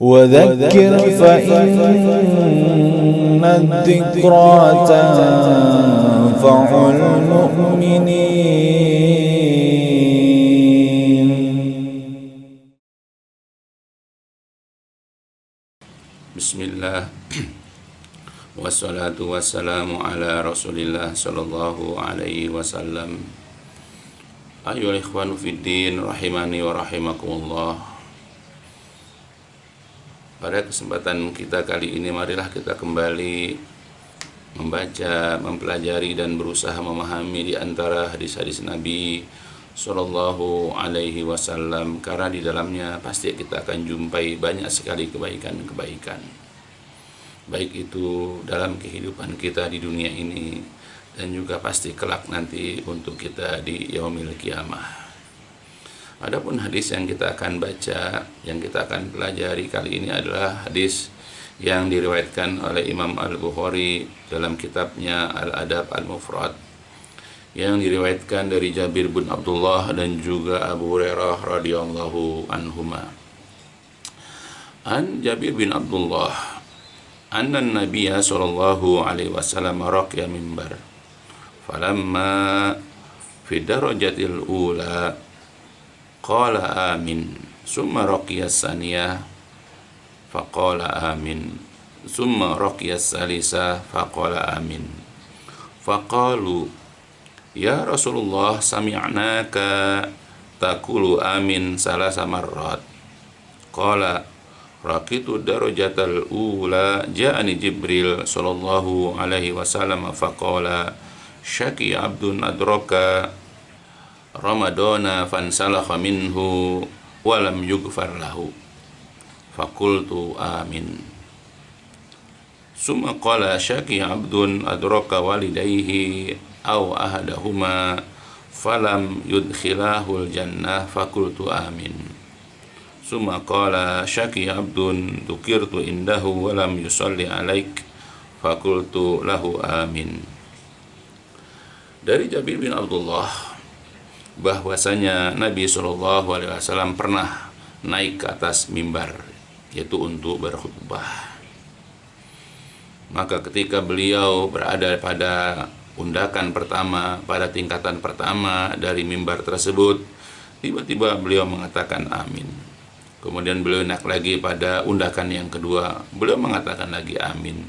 وذكر فإن الذكرى تنفع المؤمنين. Bismillah. Wassalatu wassalamu ala Rasulillah sallallahu alaihi wasallam. Ayyuhal ikhwanu fiddin rahimani wa rahimakumullah. Pada kesempatan kita kali ini, marilah kita kembali membaca, mempelajari dan berusaha memahami di antara hadis-hadis Nabi Sallallahu Alaihi Wasallam, karena di dalamnya pasti kita akan jumpai banyak sekali kebaikan-kebaikan, baik itu dalam kehidupan kita di dunia ini dan juga pasti kelak nanti untuk kita di yaumil qiyamah. Adapun hadis yang kita akan baca, yang kita akan pelajari kali ini adalah hadis yang diriwayatkan oleh Imam Al-Bukhari dalam kitabnya Al-Adab Al-Mufrad, yang diriwayatkan dari Jabir bin Abdullah dan juga Abu Hurairah radhiyallahu anhuma. An Jabir bin Abdullah anna Nabiyya sallallahu alaihi wasallam raqiya mimbar falamma fi darajatil ula qala amin summa raqiya saniyah faqala amin summa raqiya salisa faqala amin faqalu ya Rasulullah sami'naka taqulu amin salasa marrat qala raqitu darajatal ula ja'ani Jibril sallallahu alaihi wasallam faqala syaki abdun adraka Ramadana fansalakha minhu walam yughfar lahu faqultu amin summa qala syaki abdun adraka walidayhi aw ahadahuma falam yudkhilahul jannah faqultu amin summa qala syaki abdun dzukirtu indahu walam yusalli alaik faqultu lahu amin. Dari Jabir bin Abdullah bahwasanya Nabi SAW pernah naik ke atas mimbar, yaitu untuk berkhutbah. Maka ketika beliau berada pada undakan pertama, pada tingkatan pertama dari mimbar tersebut, tiba-tiba beliau mengatakan amin. Kemudian beliau naik lagi pada undakan yang kedua, beliau mengatakan lagi amin.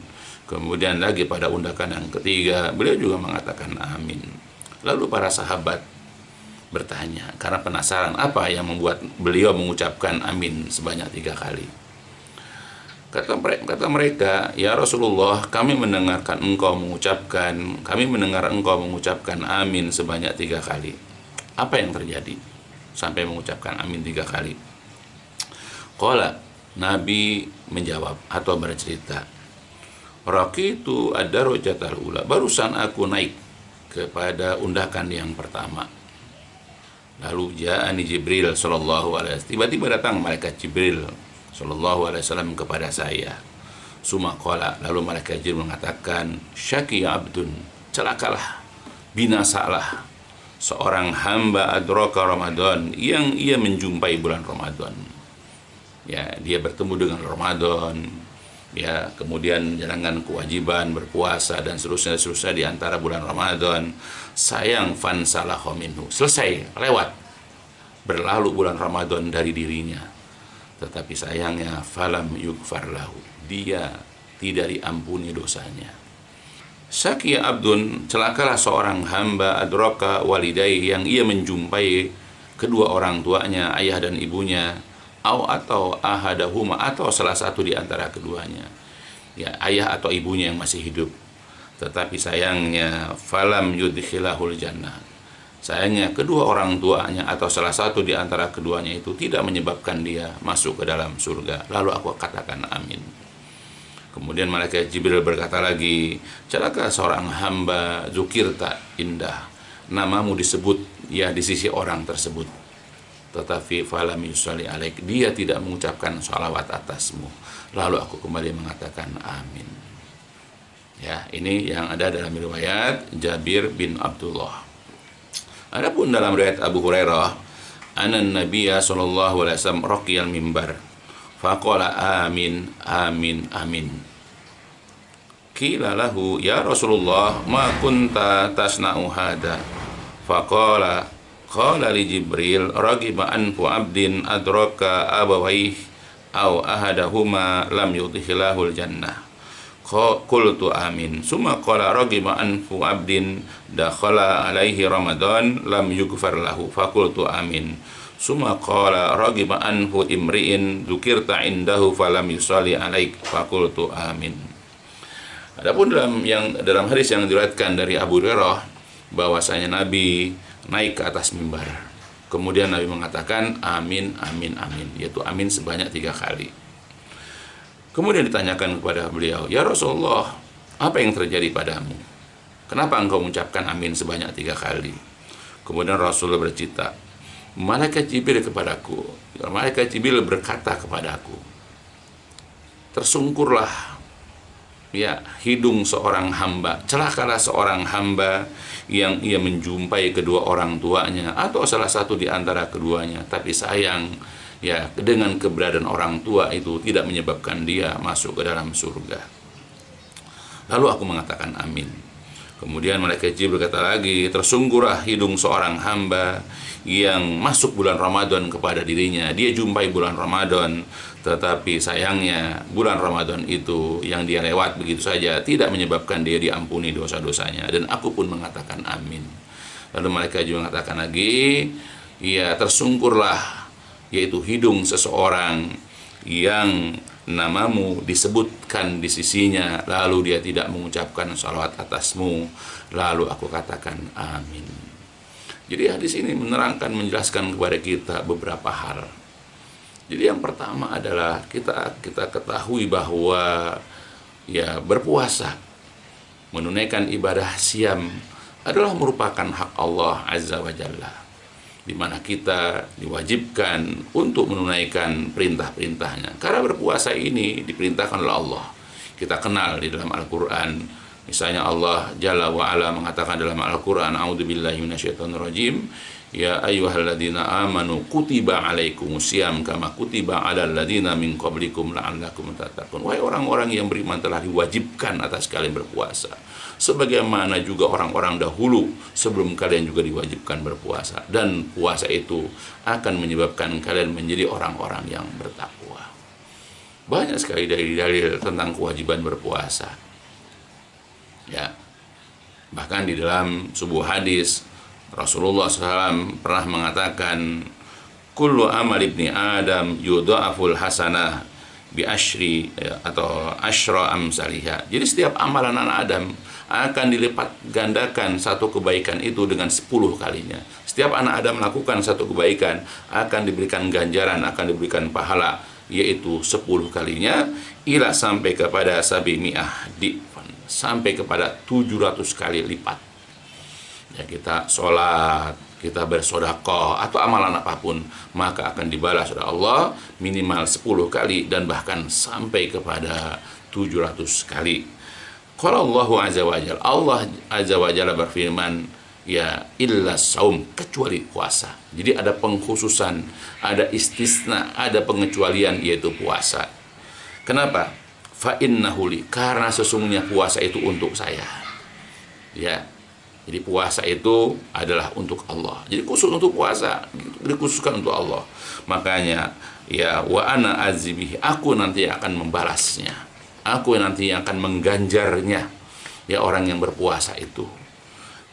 Kemudian lagi pada undakan yang ketiga, beliau juga mengatakan amin. Lalu para sahabat bertanya karena penasaran apa yang membuat beliau mengucapkan amin sebanyak 3 kali. Kata mereka, ya Rasulullah, kami mendengar engkau mengucapkan amin sebanyak 3 kali. Apa yang terjadi sampai mengucapkan amin 3 kali? Qala, Nabi menjawab atau bercerita, raqitu ad-darajatal ula, barusan aku naik kepada undakan yang pertama. Lalu ja'ani Jibril sallallahu alaihi wasallam, tiba-tiba datang malaikat Jibril sallallahu alaihi wasallam kepada saya. Summa qala, lalu malaikat Jibril mengatakan, syaki abdun, celakalah, binasalah seorang hamba adraka Ramadan, yang ia menjumpai bulan Ramadan. Ya, dia bertemu dengan Ramadan, ya, kemudian menjalankan kewajiban berpuasa dan seterusnya di antara bulan Ramadan. Sayang fansalakha minhu, selesai, lewat, berlalu bulan Ramadan dari dirinya, tetapi sayangnya falam yughfar lahu, dia tidak diampuni dosanya. Syaqiya abdun, celakalah seorang hamba adraka walidai, yang ia menjumpai kedua orang tuanya, ayah dan ibunya, atau ahadahuma, atau salah satu di antara keduanya, ya, ayah atau ibunya yang masih hidup, tetapi sayangnya falam yudkhilahul jannah, sayangnya kedua orang tuanya atau salah satu di antara keduanya itu tidak menyebabkan dia masuk ke dalam surga. Lalu aku katakan amin. Kemudian malaikat Jibril berkata lagi, celaka seorang hamba dzukirta indah, namamu disebut ya di sisi orang tersebut, tetapi falam yusalli alaik, dia tidak mengucapkan salawat atasmu. Lalu aku kembali mengatakan amin. Ya, ini yang ada dalam riwayat Jabir bin Abdullah. Adapun dalam riwayat Abu Hurairah, anan Nabiyya sallallahu alaihi wasallam raqiyal mimbar Faqala amin amin amin. Qila lahu ya Rasulullah ma kunta tasna'u hada. Faqala qala li Jibril ragiba anfu abdin adraka abawaih aw ahadahuma lam yudkhilahul jannah. Qultu amin. Summa qala ragiba anfu abdin dakhala alaihi ramadan lam yughfar lahu. Faqultu amin. Summa qala ragiba anhu imri'in dzukirta indahu falam yusalli alaik. Faqultu amin. Adapun dalam hadis yang diriwayatkan dari Abu Hurairah bahwasanya Nabi naik ke atas mimbar. Kemudian Nabi mengatakan amin amin amin, yaitu amin sebanyak 3 kali. Kemudian ditanyakan kepada beliau, "Ya Rasulullah, apa yang terjadi padamu? Kenapa engkau mengucapkan amin sebanyak 3 kali?" Kemudian Rasulullah bercerita, Malaikat Jibril berkata kepadaku, tersungkurlah ya hidung seorang hamba, celakalah seorang hamba yang ia menjumpai kedua orang tuanya atau salah satu di antara keduanya, tapi sayang ya dengan keberadaan orang tua itu tidak menyebabkan dia masuk ke dalam surga. Lalu aku mengatakan amin. Kemudian malaikat Jibril berkata lagi, tersungkurlah hidung seorang hamba yang masuk bulan Ramadan kepada dirinya. Dia jumpai bulan Ramadan, tetapi sayangnya bulan Ramadan itu yang dia lewat begitu saja tidak menyebabkan dia diampuni dosa-dosanya. Dan aku pun mengatakan amin. Lalu malaikat Jibril mengatakan lagi, ya tersungkurlah, yaitu hidung seseorang yang namamu disebutkan di sisinya, lalu dia tidak mengucapkan salawat atasmu, lalu aku katakan amin. Jadi hadis ini menerangkan, menjelaskan kepada kita beberapa hal. Jadi yang pertama adalah kita ketahui bahwa ya berpuasa, menunaikan ibadah siam adalah merupakan hak Allah Azza wa Jalla, di mana kita diwajibkan untuk menunaikan perintah-perintahnya. Karena berpuasa ini diperintahkan oleh Allah. Kita kenal di dalam Al-Quran. Misalnya Allah Jalla wa'ala mengatakan dalam Al-Quran, A'udzubillahi minasyaitonirrajim, Ya ayyuhalladzina amanu kutiba alaikumusiyam kama kutiba alal ladzina min qablikum la'allakum tattaqun. Wahai orang-orang yang beriman, telah diwajibkan atas kalian berpuasa, sebagaimana juga orang-orang dahulu sebelum kalian juga diwajibkan berpuasa, dan puasa itu akan menyebabkan kalian menjadi orang-orang yang bertakwa. Banyak sekali dalil-dalil tentang kewajiban berpuasa. Ya, bahkan di dalam sebuah hadis Rasulullah SAW pernah mengatakan, kullu amal ibni Adam yudha'aful hasanah bi asyri atau asyra amsalihha. Jadi setiap amalan anak Adam akan dilipat gandakan satu kebaikan itu dengan 10 kalinya. Setiap anak Adam melakukan satu kebaikan akan diberikan ganjaran, akan diberikan pahala, yaitu 10 kalinya, ila sampai kepada sabimi'ah di'fan, sampai kepada 700 kali lipat. Ya, kita sholat, kita bersedekah atau amalan apapun, maka akan dibalas oleh Allah minimal 10 kali dan bahkan sampai kepada 700 kali. Qala Allahu azza wa jalla, Allah azza wa jalla berfirman, ya illa saum, kecuali puasa. Jadi ada pengkhususan, ada istisna, ada pengecualian, yaitu puasa. Kenapa? Fa innahu li, karena sesungguhnya puasa itu untuk saya. Ya. Jadi puasa itu adalah untuk Allah. Jadi khusus untuk puasa, dikhususkan untuk Allah. Makanya ya wa ana azibihi, aku nanti akan membalasnya. Aku nanti akan mengganjarnya. Ya orang yang berpuasa itu.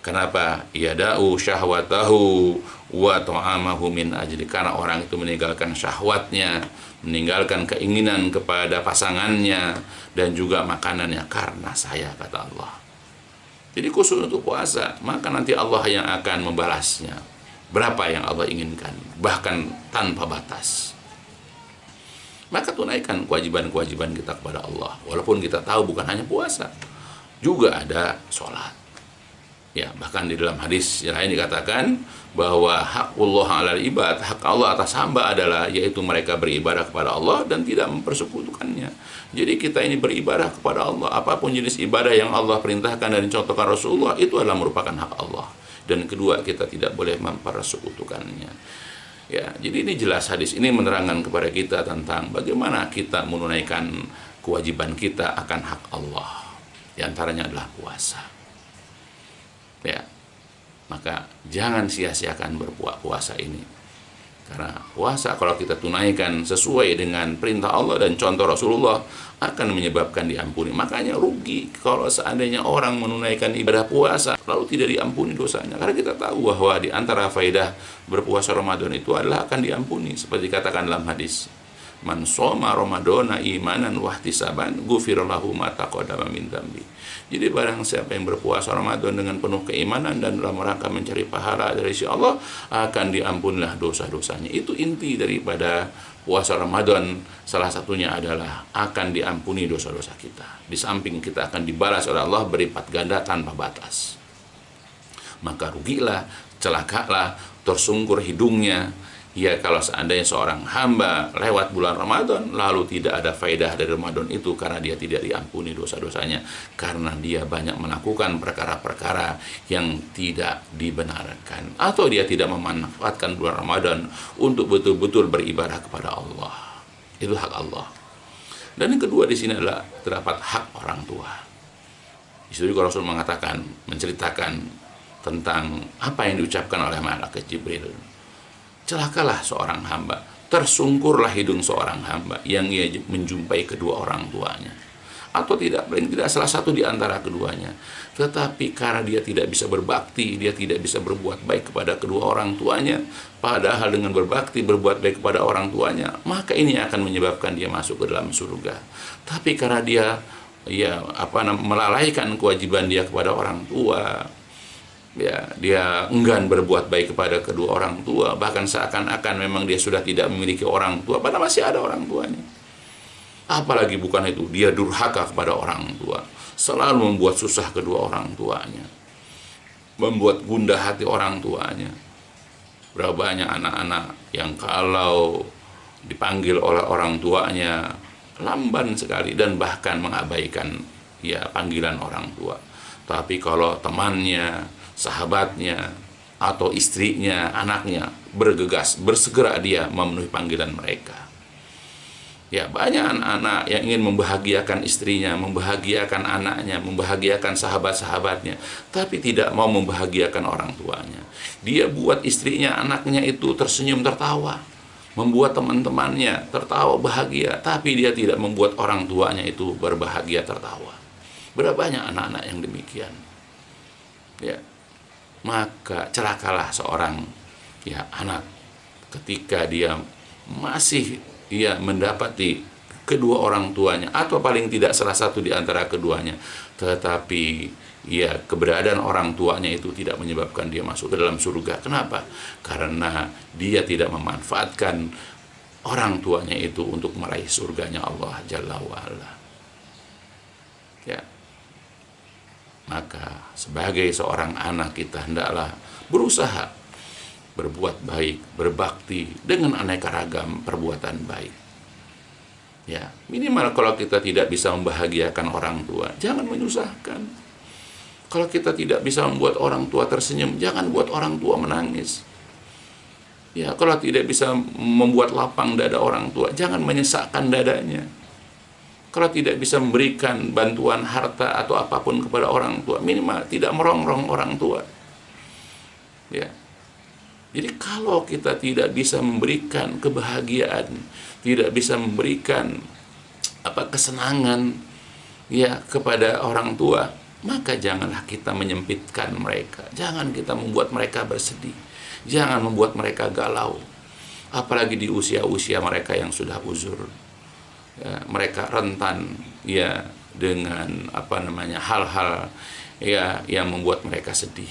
Kenapa? Yada'u syahwatahu wa ta'amahu min ajli, karena orang itu meninggalkan syahwatnya, meninggalkan keinginan kepada pasangannya dan juga makanannya karena saya, kata Allah. Jadi khusus untuk puasa, maka nanti Allah yang akan membalasnya. Berapa yang Allah inginkan, bahkan tanpa batas. Maka tunaikan kewajiban-kewajiban kita kepada Allah. Walaupun kita tahu bukan hanya puasa, juga ada sholat. Ya, bahkan di dalam hadis yang lain dikatakan bahwa hakullah alal ibad, hak Allah atas hamba adalah yaitu mereka beribadah kepada Allah dan tidak mempersekutukannya. Jadi kita ini beribadah kepada Allah, apapun jenis ibadah yang Allah perintahkan dan dicontohkan Rasulullah, itu adalah merupakan hak Allah. Dan kedua, kita tidak boleh mempersekutukannya. Ya, jadi ini jelas hadis ini menerangkan kepada kita tentang bagaimana kita menunaikan kewajiban kita akan hak Allah. Di antaranya adalah puasa. Ya, maka jangan sia-siakan berpuasa ini. Karena puasa kalau kita tunaikan sesuai dengan perintah Allah dan contoh Rasulullah akan menyebabkan diampuni. Makanya rugi kalau seandainya orang menunaikan ibadah puasa lalu tidak diampuni dosanya. Karena kita tahu bahwa di antara faedah berpuasa Ramadan itu adalah akan diampuni. Seperti dikatakan dalam hadis, man shoma ramadhana imanan wahtisaban ghufira lahu ma taqaddama min dzambi. Jadi barang siapa yang berpuasa Ramadan dengan penuh keimanan dan dalam rangka mencari pahala dari sisi Allah, akan diampunilah dosa-dosanya. Itu inti daripada puasa Ramadan. Salah satunya adalah akan diampuni dosa-dosa kita. Di samping kita akan dibalas oleh Allah berlipat ganda tanpa batas. Maka rugilah, celakalah, tersungkur hidungnya. Ya, kalau seandainya seorang hamba lewat bulan Ramadan lalu tidak ada faedah dari Ramadan itu karena dia tidak diampuni dosa-dosanya, karena dia banyak melakukan perkara-perkara yang tidak dibenarkan, atau dia tidak memanfaatkan bulan Ramadan untuk betul-betul beribadah kepada Allah. Itu hak Allah. Dan yang kedua di sini adalah terdapat hak orang tua. Itu juga Rasul mengatakan, menceritakan tentang apa yang diucapkan oleh malaikat Jibril. Celakalah seorang hamba, tersungkurlah hidung seorang hamba yang ia menjumpai kedua orang tuanya, atau paling tidak salah satu di antara keduanya. Tetapi karena dia tidak bisa berbakti, dia tidak bisa berbuat baik kepada kedua orang tuanya, padahal dengan berbakti, berbuat baik kepada orang tuanya, maka ini akan menyebabkan dia masuk ke dalam surga. Tapi karena dia melalaikan kewajiban dia kepada orang tua, ya, dia enggan berbuat baik kepada kedua orang tua, bahkan seakan-akan memang dia sudah tidak memiliki orang tua padahal masih ada orang tuanya. Apalagi bukan itu, dia durhaka kepada orang tua, selalu membuat susah kedua orang tuanya, membuat gundah hati orang tuanya. Berapa banyak anak-anak yang kalau dipanggil oleh orang tuanya lamban sekali dan bahkan mengabaikan panggilan orang tua. Tapi kalau temannya, sahabatnya, atau istrinya, anaknya bergegas, bersegera dia memenuhi panggilan mereka. Ya, banyak anak-anak yang ingin membahagiakan istrinya, membahagiakan anaknya, membahagiakan sahabat-sahabatnya, tapi tidak mau membahagiakan orang tuanya. Dia buat istrinya, anaknya itu tersenyum tertawa, membuat teman-temannya tertawa bahagia, tapi dia tidak membuat orang tuanya itu berbahagia tertawa. Berapa banyak anak-anak yang demikian. Ya, maka celakalah seorang anak ketika dia masih mendapati kedua orang tuanya, atau paling tidak salah satu di antara keduanya, tetapi keberadaan orang tuanya itu tidak menyebabkan dia masuk ke dalam surga. Kenapa? Karena dia tidak memanfaatkan orang tuanya itu untuk meraih surganya Allah Jalla wa'ala. Ya, maka sebagai seorang anak kita hendaklah berusaha berbuat baik, berbakti dengan aneka ragam perbuatan baik. Ya, minimal kalau kita tidak bisa membahagiakan orang tua, jangan menyusahkan. Kalau kita tidak bisa membuat orang tua tersenyum, jangan buat orang tua menangis. Ya, kalau tidak bisa membuat lapang dada orang tua, jangan menyesakkan dadanya. Kalau tidak bisa memberikan bantuan harta atau apapun kepada orang tua, minimal tidak merongrong orang tua. Ya. Jadi kalau kita tidak bisa memberikan kebahagiaan, tidak bisa memberikan kesenangan kepada orang tua, maka janganlah kita menyempitkan mereka. Jangan kita membuat mereka bersedih. Jangan membuat mereka galau. Apalagi di usia-usia mereka yang sudah uzur. Ya, mereka rentan dengan hal-hal yang membuat mereka sedih.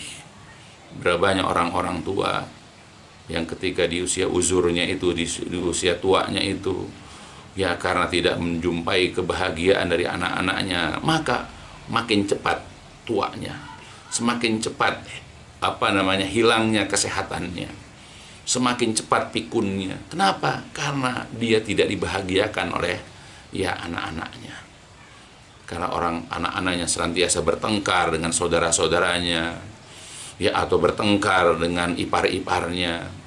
Berapa banyak orang-orang tua yang ketika di usia uzurnya itu, di usia tuanya itu, karena tidak menjumpai kebahagiaan dari anak-anaknya, maka makin cepat tuanya, semakin cepat hilangnya kesehatannya, semakin cepat pikunnya. Kenapa? Karena dia tidak dibahagiakan oleh anak-anaknya. Karena anak-anaknya senantiasa bertengkar dengan saudara-saudaranya, atau bertengkar dengan ipar-iparnya.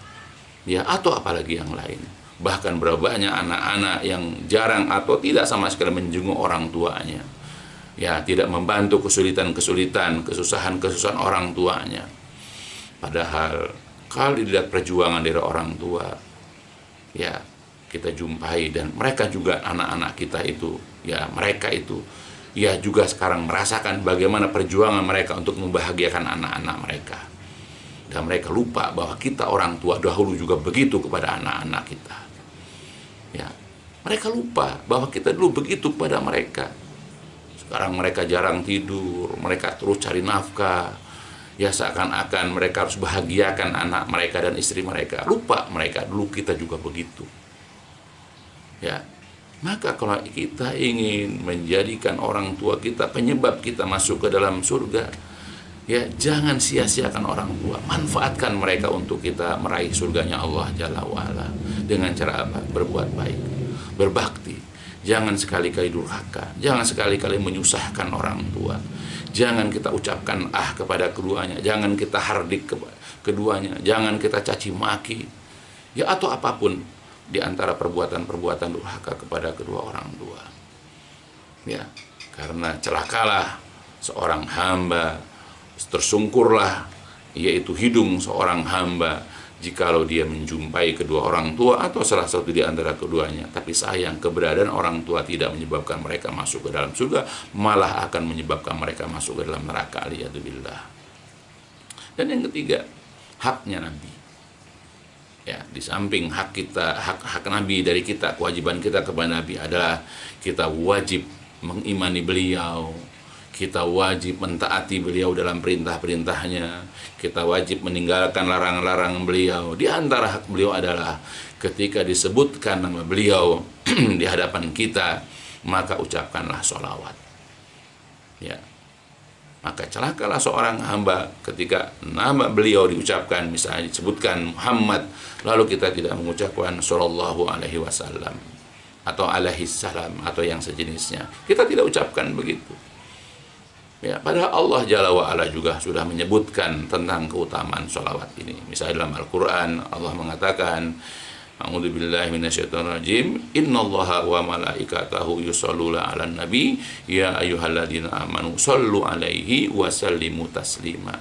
ya, atau apalagi yang lain. Bahkan berapa banyak anak-anak yang jarang atau tidak sama sekali menjenguk orang tuanya, ya, tidak membantu kesulitan-kesulitan, kesusahan-kesusahan orang tuanya. Padahal kalau dilihat perjuangan dari orang tua, ya, kita jumpai, dan mereka juga anak-anak kita itu, ya, mereka itu ya juga sekarang merasakan bagaimana perjuangan mereka untuk membahagiakan anak-anak mereka. Dan mereka lupa bahwa kita orang tua dahulu juga begitu kepada anak-anak kita. Ya, mereka lupa bahwa kita dulu begitu kepada mereka. Sekarang mereka jarang tidur, mereka terus cari nafkah. Ya, seakan-akan mereka harus bahagiakan anak mereka dan istri mereka. Lupa mereka dulu kita juga begitu. Ya, maka kalau kita ingin menjadikan orang tua kita penyebab kita masuk ke dalam surga, ya, jangan sia-siakan orang tua. Manfaatkan mereka untuk kita meraih surganya Allah Jalla wa'ala. Dengan cara apa? Berbuat baik, berbakti. Jangan sekali-kali durhaka, jangan sekali-kali menyusahkan orang tua. Jangan kita ucapkan kepada keduanya, jangan kita hardik keduanya, jangan kita caci maki, ya, atau apapun di antara perbuatan-perbuatan durhaka kepada kedua orang tua. Ya, karena celakalah seorang hamba, tersungkurlah yaitu hidung seorang hamba jikalau dia menjumpai kedua orang tua atau salah satu di antara keduanya. Tapi sayang, keberadaan orang tua tidak menyebabkan mereka masuk ke dalam surga, malah akan menyebabkan mereka masuk ke dalam neraka, aliyadzubillah. Dan yang ketiga, haknya Nabi. Ya, di samping hak kita, hak Nabi dari kita, kewajiban kita kepada Nabi adalah kita wajib mengimani beliau, kita wajib mentaati beliau dalam perintah-perintahnya, kita wajib meninggalkan larangan-larangan beliau. Di antara hak beliau adalah ketika disebutkan nama beliau di hadapan kita, maka ucapkanlah sholawat. Ya, maka celakalah seorang hamba ketika nama beliau diucapkan, misalnya disebutkan Muhammad, lalu kita tidak mengucapkan sallallahu alaihi wasallam atau alaihi salam atau yang sejenisnya. Kita tidak ucapkan begitu. Ya, padahal Allah Jalla wa'ala juga sudah menyebutkan tentang keutamaan sholawat ini. Misalnya dalam Al-Quran Allah mengatakan, a'udzubillahi minasyaitonirrajim, innallaha wa malaikatahu yusholluna 'alan nabi ya ayyuhalladzina amanu shollu 'alaihi wa sallimu taslima.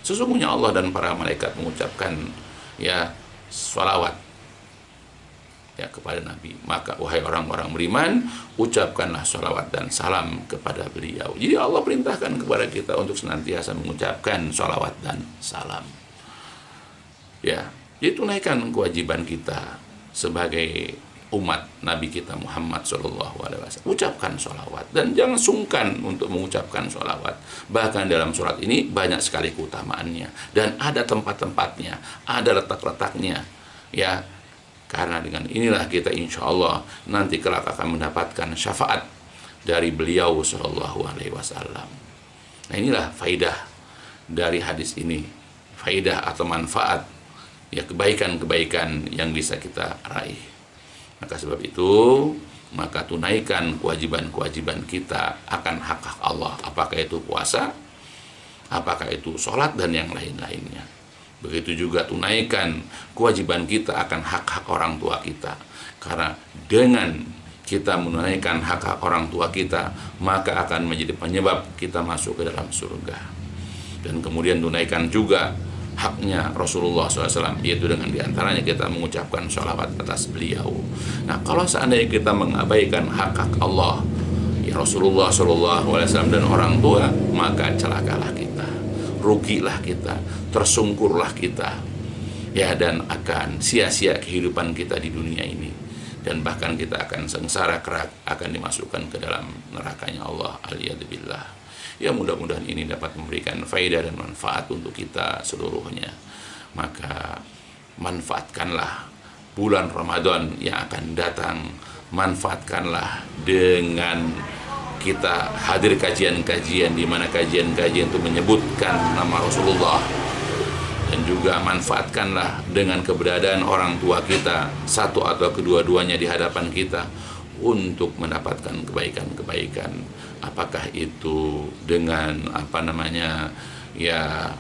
Sesungguhnya Allah dan para malaikat mengucapkan, ya, sholawat, ya, kepada Nabi. Maka wahai orang-orang beriman, ucapkanlah sholawat dan salam kepada beliau. Jadi Allah perintahkan kepada kita untuk senantiasa mengucapkan sholawat dan salam. Ya, jadi tunaikan kewajiban kita sebagai umat Nabi kita Muhammad SAW. Ucapkan sholawat dan jangan sungkan untuk mengucapkan sholawat. Bahkan dalam surat ini banyak sekali keutamaannya dan ada tempat-tempatnya, ada letak-letaknya. Ya, karena dengan inilah kita insya Allah nanti kelak akan mendapatkan syafaat dari beliau Sallallahu Alaihi Wasallam. Nah, inilah faidah dari hadis ini, faidah atau manfaat, ya, kebaikan-kebaikan yang bisa kita raih. Maka sebab itu, maka tunaikan kewajiban-kewajiban kita akan hak-hak Allah, apakah itu puasa, apakah itu sholat dan yang lain-lainnya. Begitu juga tunaikan kewajiban kita akan hak-hak orang tua kita. Karena dengan kita menunaikan hak-hak orang tua kita, maka akan menjadi penyebab kita masuk ke dalam surga. Dan kemudian tunaikan juga haknya Rasulullah SAW, yaitu dengan diantaranya kita mengucapkan sholawat atas beliau. Nah, kalau seandainya kita mengabaikan hak-hak Allah, ya, Rasulullah SAW dan orang tua, maka celakalah kita, rugilah kita, tersungkurlah kita, ya, dan akan sia-sia kehidupan kita di dunia ini, dan bahkan kita akan sengsara kerak, akan dimasukkan ke dalam nerakanya Allah, aliyadzubillah. Ya, mudah-mudahan ini dapat memberikan faedah dan manfaat untuk kita seluruhnya. Maka manfaatkanlah bulan Ramadan yang akan datang, manfaatkanlah dengan kita hadir kajian-kajian, di mana kajian-kajian itu menyebutkan nama Rasulullah, dan juga manfaatkanlah dengan keberadaan orang tua kita, satu atau kedua-duanya di hadapan kita, untuk mendapatkan kebaikan-kebaikan. Apakah itu dengan ya,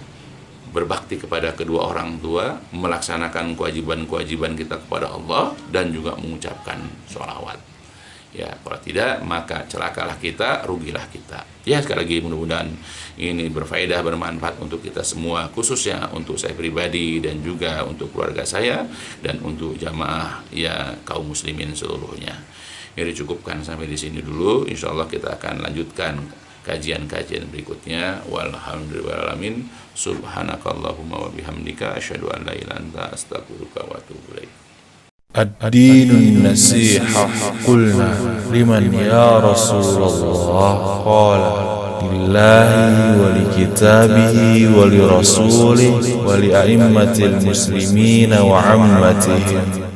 berbakti kepada kedua orang tua, melaksanakan kewajiban-kewajiban kita kepada Allah, dan juga mengucapkan sholawat. Ya, kalau tidak maka celakalah kita, rugilah kita. Ya, sekali lagi mudah-mudahan ini berfaedah, bermanfaat untuk kita semua, khususnya untuk saya pribadi dan juga untuk keluarga saya dan untuk jamaah ya kaum muslimin seluruhnya. Ini dicukupkan sampai di sini dulu. Insya Allah kita akan lanjutkan kajian-kajian berikutnya. Walhamdulillahirrahmanirrahim. Subhanakallahumma wa bihamdika asyhadu an la ilaha illa anta astaghfiruka wa atubu ilaik. الدين النصيحة قلنا لمن يا رسول الله قال لله ولكتابه ولرسوله ولأئمة المسلمين وعمتهم